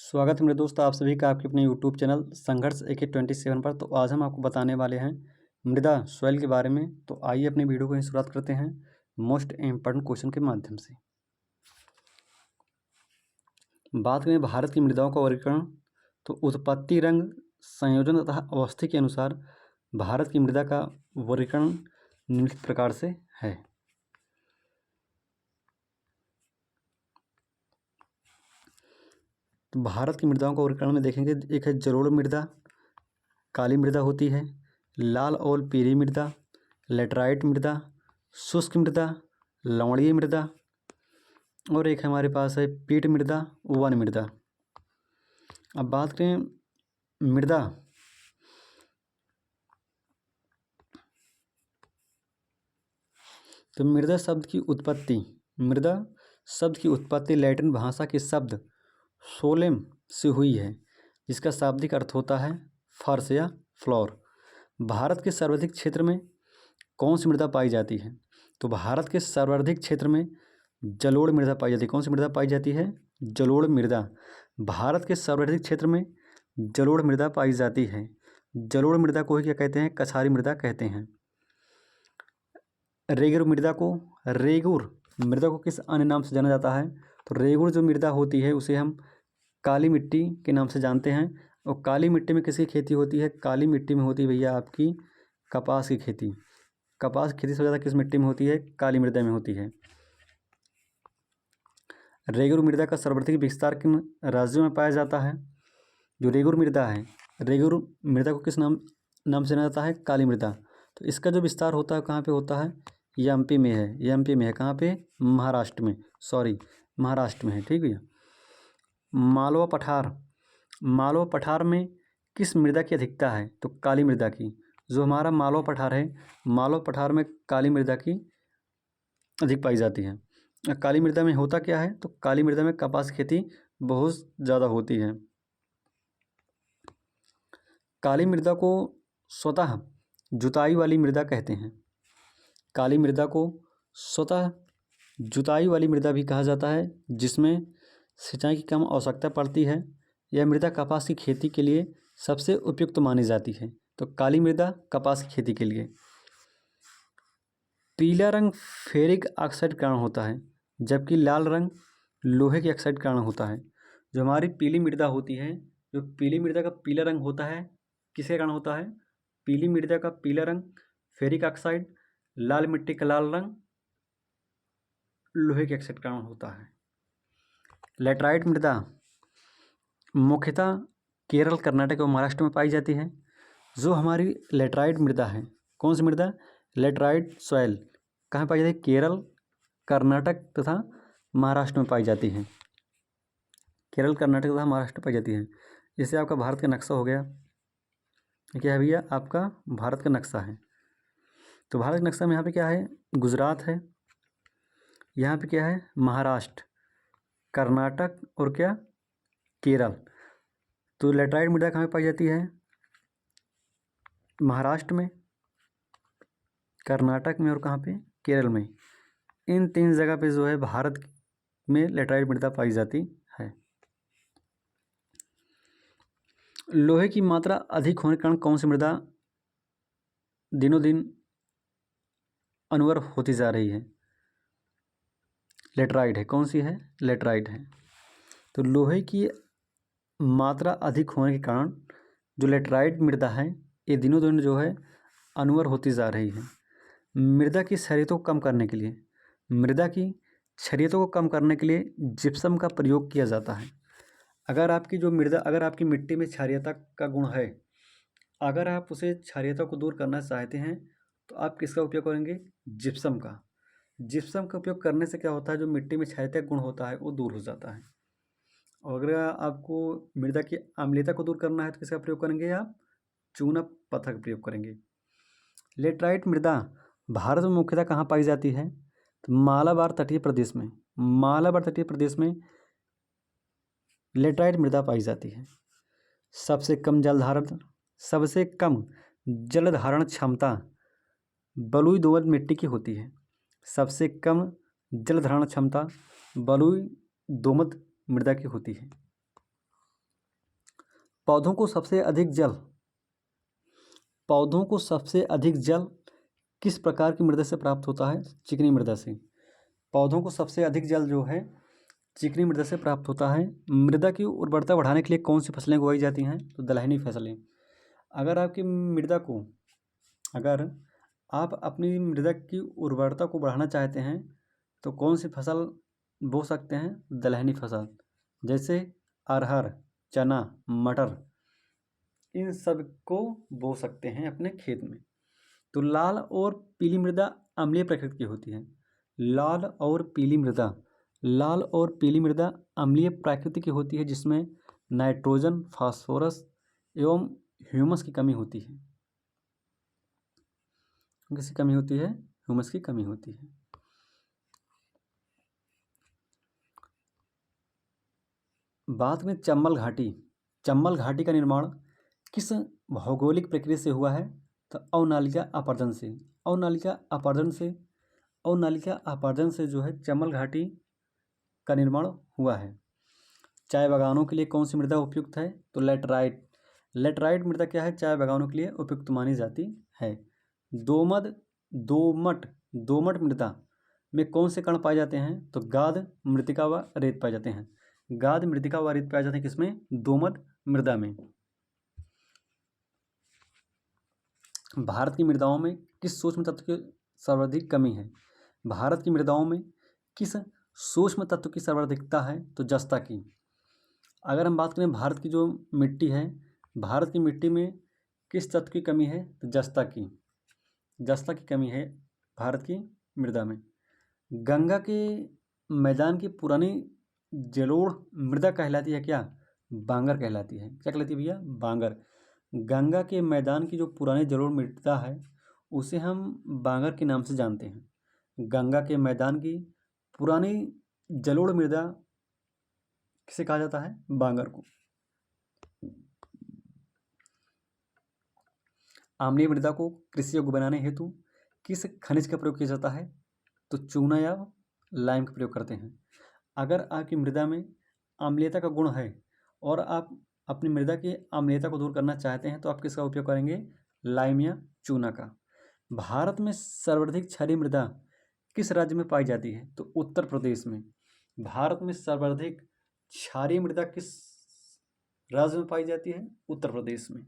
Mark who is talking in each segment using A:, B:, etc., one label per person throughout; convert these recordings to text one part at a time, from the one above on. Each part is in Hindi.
A: स्वागत है मेरे दोस्त आप सभी का आपके अपने यूट्यूब चैनल संघर्ष AK27 पर। तो आज हम आपको बताने वाले हैं मृदा सॉइल के बारे में। तो आइए अपने वीडियो को ही शुरुआत करते हैं मोस्ट इम्पोर्टेंट क्वेश्चन के माध्यम से। बात करें भारत की मृदाओं का वर्गीकरण, तो उत्पत्ति, रंग, संयोजन तथा अवस्था के अनुसार भारत की मृदा का वर्गीकरण निम्नलिखित प्रकार से है। तो भारत की मृदाओं का वर्गीकरण में देखेंगे, एक है जलोढ़ मृदा, काली मृदा होती है, लाल और पीली मृदा, लेटराइट मृदा, शुष्क मृदा, लवणीय मृदा, और एक हमारे पास है पीट मृदा, वन मृदा। अब बात करें मृदा, तो मृदा शब्द की उत्पत्ति लैटिन भाषा के शब्द सोलेम से हुई है, जिसका शाब्दिक अर्थ होता है फर्श या फ्लोर। भारत के सर्वाधिक क्षेत्र में कौन सी मृदा पाई जाती है? तो भारत के सर्वाधिक क्षेत्र में जलोढ़ मृदा पाई जाती है। कौन सी मृदा पाई जाती है? जलोढ़ मृदा। भारत के सर्वाधिक क्षेत्र में जलोढ़ मृदा पाई जाती है। जलोढ़ मृदा को ही क्या कहते हैं? कछारी मृदा कहते हैं। रेगुर मृदा को किस अन्य नाम से जाना जाता है? तो रेगुर जो मृदा होती है उसे हम काली मिट्टी के नाम से जानते हैं। और काली मिट्टी में किसकी खेती होती है? काली मिट्टी में होती है भैया आपकी कपास की खेती। कपास की खेती सबसे ज़्यादा किस मिट्टी में होती है? काली मृदा में होती है। रेगुर मृदा का सर्वाधिक विस्तार किन राज्यों में पाया जाता है? जो रेगुर मृदा है, रेगुर मृदा को किस नाम से जाना जाता है? काली मृदा। तो इसका जो विस्तार होता है कहाँ पे होता है? एमपी में है। एमपी में है। कहाँ पे? महाराष्ट्र में। महाराष्ट्र में है। ठीक भैया। मालवा पठार में किस मृदा की अधिकता है? तो काली मृदा की। जो हमारा मालवा पठार है, मालवा पठार में काली मृदा की अधिक पाई जाती है। काली मृदा में होता क्या है? तो काली मृदा में कपास खेती बहुत ज़्यादा होती है। काली मृदा को स्वतः जुताई वाली मृदा कहते हैं। काली मृदा को स्वतः जुताई वाली मृदा भी कहा जाता है, जिसमें सिंचाई की कम आवश्यकता पड़ती है। यह मृदा कपास की खेती के लिए सबसे उपयुक्त मानी जाती है। तो काली मृदा कपास की खेती के लिए। पीला रंग फेरिक ऑक्साइड के कारण होता है, जबकि लाल रंग लोहे के ऑक्साइड के कारण होता है। जो हमारी पीली मृदा होती है, जो पीली मृदा का पीला रंग होता है, किसके कारण होता है? पीली मृदा का पीला रंग फेरिक ऑक्साइड, लाल मिट्टी का लाल रंग लोहे के ऑक्साइड के कारण होता है। लेटराइट मृदा मुख्यतः केरल, कर्नाटक और महाराष्ट्र में पाई जाती है। जो हमारी लेटराइट मृदा है, कौन सी मृदा? लेटराइट सॉइल कहाँ पाई जाती है? केरल, कर्नाटक तथा महाराष्ट्र में पाई जाती है। केरल, कर्नाटक तथा महाराष्ट्र में पाई जाती है। इससे आपका भारत का नक्शा हो गया। क्या है भैया? आपका भारत का नक्शा है। तो भारत के नक्शा में यहाँ पे क्या है? गुजरात है, यहाँ पे क्या है? महाराष्ट्र, कर्नाटक और क्या? केरल। तो लेटराइट मृदा कहाँ पे पाई जाती है? महाराष्ट्र में, कर्नाटक में और कहाँ पे? केरल में। इन 3 जगह पे जो है भारत में लेटराइट मृदा पाई जाती है। लोहे की मात्रा अधिक होने के कारण कौन सी मृदा दिनों दिन अनवर होती जा रही है? लेटराइट है। कौन सी है? लेटराइट है। तो लोहे की मात्रा अधिक होने के कारण जो लेटराइट मृदा है, ये दिनों दिन जो है अनवर होती जा रही है। मृदा की क्षारीयता को कम करने के लिए जिप्सम का प्रयोग किया जाता है। अगर आपकी मिट्टी में क्षारीयता का गुण है, अगर आप उसे क्षारीयता को दूर करना चाहते हैं, तो आप किसका उपयोग करेंगे? जिप्सम का। जिप्सम का उपयोग करने से क्या होता है? जो मिट्टी में क्षारीयता गुण होता है वो दूर हो जाता है। और अगर आपको मृदा की अम्लीयता को दूर करना है, तो किसका प्रयोग करेंगे आप? चूना पत्थर का प्रयोग करेंगे। लेटराइट मृदा भारत में मुख्यतः कहाँ पाई जाती है? तो मालाबार तटीय प्रदेश में लेटराइट मृदा पाई जाती है। सबसे कम जल धारण क्षमता बलुई दोमट मिट्टी की होती है। सबसे कम जल धारण क्षमता बलुई दोमट मृदा की होती है। पौधों को सबसे अधिक जल किस प्रकार की मृदा से प्राप्त होता है? चिकनी मृदा से। पौधों को सबसे अधिक जल जो है चिकनी मृदा से प्राप्त होता है। मृदा की उर्वरता बढ़ाने के लिए कौन सी फसलें उगाई जाती हैं? तो दलहनी फसलें। अगर आप अपनी मृदा की उर्वरता को बढ़ाना चाहते हैं तो कौन सी फसल बो सकते हैं? दलहनी फसल, जैसे अरहर, चना, मटर, इन सब को बो सकते हैं अपने खेत में। तो लाल और पीली मृदा अम्लीय प्रकृति की होती है। लाल और पीली मृदा अम्लीय प्रकृति की होती है, जिसमें नाइट्रोजन, फास्फोरस एवं ह्यूमस की कमी होती है। किसकी कमी होती है? ह्यूमस की कमी होती है। बात में चंबल घाटी का निर्माण किस भौगोलिक प्रक्रिया से हुआ है? तो अवनालिका अपर्जन से जो है चंबल घाटी का निर्माण हुआ है। चाय बागानों के लिए कौन सी मृदा उपयुक्त है? तो लेटराइट मृदा क्या है? चाय बागानों के लिए उपयुक्त मानी जाती है। दोमट मृदा में कौन से कण पाए जाते हैं? तो गाद, मृतिका व रेत पाए जाते हैं। गाद, मृतिका व रेत पाए जाते हैं किसमें? दोमट मृदा में। भारत की मृदाओं में किस सूक्ष्म तत्व की सर्वाधिक कमी है? भारत की मृदाओं में किस सूक्ष्म तत्व की सर्वाधिकता है? तो जस्ता की। अगर हम बात करें भारत की जो मिट्टी है, भारत की मिट्टी में किस तत्व की कमी है? तो जस्ता की कमी है भारत की मृदा में। गंगा के मैदान की पुरानी जलोढ़ मृदा कहलाती है क्या? बांगर कहलाती है। क्या कहलाती है भैया? बांगर। गंगा के मैदान की जो पुरानी जलोढ़ मृदा है उसे हम बांगर के नाम से जानते हैं। गंगा के मैदान की पुरानी जलोढ़ मृदा किसे कहा जाता है? बांगर को। अम्लीय मृदा को कृषि योग्य बनाने हेतु किस खनिज का प्रयोग किया जाता है? तो चूना या लाइम का प्रयोग करते हैं। अगर आपकी मृदा में अम्लीयता का गुण है और आप अपनी मृदा की अम्लीयता को दूर करना चाहते हैं तो आप किसका उपयोग करेंगे? लाइम या चूना का। भारत में सर्वाधिक क्षारीय मृदा किस राज्य में पाई जाती है? तो उत्तर प्रदेश में। भारत में सर्वाधिक क्षारीय मृदा किस राज्य में पाई जाती है? उत्तर प्रदेश में।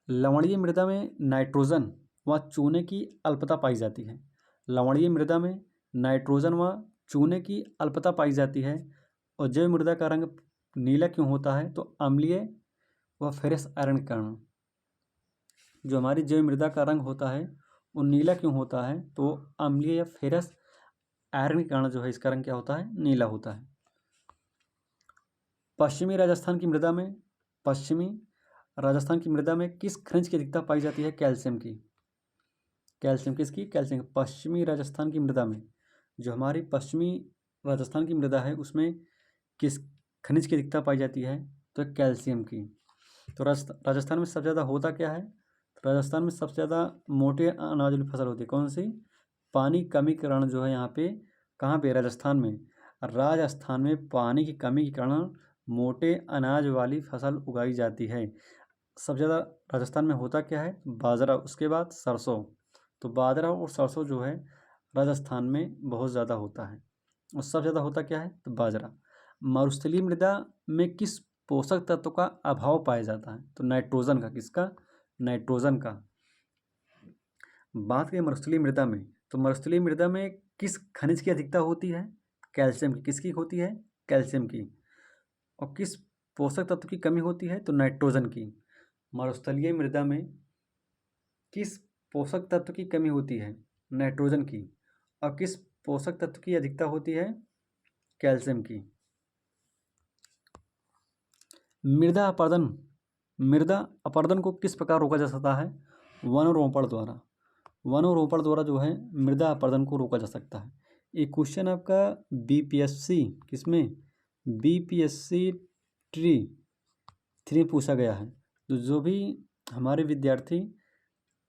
A: लवणीय मृदा में नाइट्रोजन व चूने की अल्पता पाई जाती है। लवणीय मृदा में नाइट्रोजन व चूने की अल्पता पाई जाती है। और जैव मृदा का रंग नीला क्यों होता है? तो अम्लीय व फेरस आयरन के कारण। जो हमारी जैव मृदा का रंग होता है वो नीला क्यों होता है? तो अम्लीय या फेरस आयरन के कारण जो है इसका रंग क्या होता है? नीला होता है। पश्चिमी राजस्थान की मृदा में किस खनिज की अधिकता पाई जाती है? कैल्शियम की। कैल्शियम। पश्चिमी राजस्थान की मृदा में, जो हमारी पश्चिमी राजस्थान की मृदा है उसमें किस खनिज की अधिकता पाई जाती है? तो कैल्शियम की। तो राजस्थान में सबसे ज़्यादा होता क्या है? राजस्थान में सबसे ज़्यादा मोटे अनाज वाली फसल होती है। कौन सी? पानी कमी के कारण जो है यहाँ पे, कहाँ पे? राजस्थान में पानी की कमी के कारण मोटे अनाज वाली फसल उगाई जाती है। सबसे ज़्यादा राजस्थान में होता क्या है? बाजरा, उसके बाद सरसों। तो बाजरा और सरसों जो है राजस्थान में बहुत ज़्यादा होता है। और सबसे ज़्यादा होता क्या है? तो बाजरा। मरुस्थलीय मृदा में किस पोषक तत्व का अभाव पाया जाता है? तो नाइट्रोजन का। किसका? नाइट्रोजन का। बात करें मरुस्थलीय मृदा में, तो मरुस्थलीय मृदा में किस खनिज की अधिकता होती है? कैल्शियम की। किसकी होती है? कैल्शियम की। और किस पोषक तत्व की कमी होती है? तो नाइट्रोजन की। मरुस्थलीय मृदा में किस पोषक तत्व की कमी होती है? नाइट्रोजन की। और किस पोषक तत्व की अधिकता होती है? कैल्शियम की। मृदा अपरदन को किस प्रकार रोका जा सकता है? वनरोपण द्वारा जो है मृदा अपरदन को रोका जा सकता है। ये क्वेश्चन आपका बीपीएससी किसमें? बीपीएससी ट्री 3 पूछा गया है। तो जो भी हमारे विद्यार्थी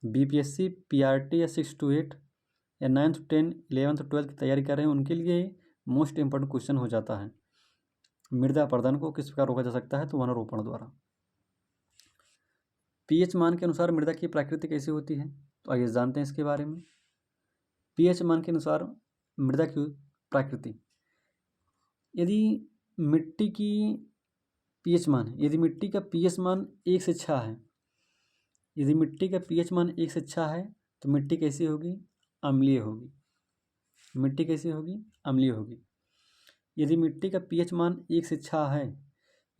A: बीपीएससी पीआरटी या 6 to 8 या 9th 10 11th 12 की तैयारी कर रहे हैं उनके लिए मोस्ट इम्पोर्टेंट क्वेश्चन हो जाता है। मृदा अपरदन को किस प्रकार रोका जा सकता है? तो वनारोपण द्वारा। पीएच मान के अनुसार मृदा की प्रकृति कैसी होती है? तो आइए जानते हैं इसके बारे में। पीएच मान के अनुसार मृदा की प्रकृति, यदि मिट्टी की पीएच मान है, यदि मिट्टी का पीएच मान 1 से 6 है, यदि मिट्टी का पीएच मान 1 से 6 है तो मिट्टी कैसी होगी? अम्लीय होगी। मिट्टी कैसी होगी? अम्लीय होगी। यदि मिट्टी का पीएच मान 1 से 6 है,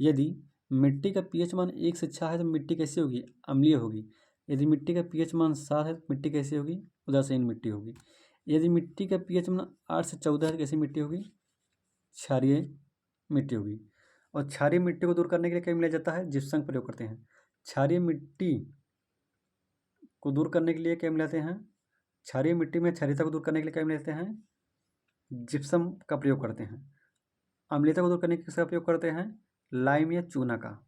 A: यदि मिट्टी का पीएच मान 1 से 6 है तो मिट्टी कैसी होगी? अम्लीय होगी। यदि मिट्टी का पीएच मान 7 है तो मिट्टी कैसी होगी? उदासीन मिट्टी होगी। यदि मिट्टी का पीएच मान 8 से 14 है तो कैसी मिट्टी होगी? क्षारीय मिट्टी होगी। और क्षारीय मिट्टी को दूर करने के लिए क्या मिलाया जाता है? जिप्सम का प्रयोग करते हैं। क्षारीय मिट्टी को दूर करने के लिए क्या मिलाते हैं? क्षारीय मिट्टी में क्षारीयता को दूर करने के लिए क्या मिलाते हैं? जिप्सम का प्रयोग करते हैं। अम्लीयता को दूर करने के लिए किसका प्रयोग करते हैं? लाइम या चूना का।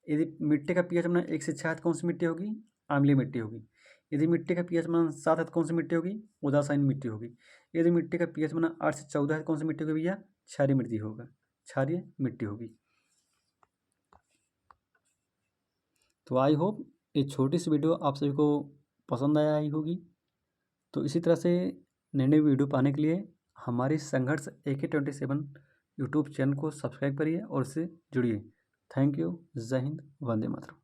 A: यदि मिट्टी का पीएच मान 1 से 6 है तो कौन सी मिट्टी होगी? अम्लीय मिट्टी होगी। यदि मिट्टी का पीएच मान 7 है तो कौन सी मिट्टी होगी? उदासीन मिट्टी होगी। यदि मिट्टी का पीएच मान 8 से 14 है तो कौन सी मिट्टी होगी भैया? क्षारीय मिट्टी होगा, क्षारीय मिट्टी होगी। तो आई होप ये छोटी सी वीडियो आप सभी को पसंद आई होगी। तो इसी तरह से नई नई वीडियो पाने के लिए हमारी संघर्ष AK27 यूट्यूब चैनल को सब्सक्राइब करिए और इससे जुड़िए। Thank you. जय हिंद, वंदे मातरम।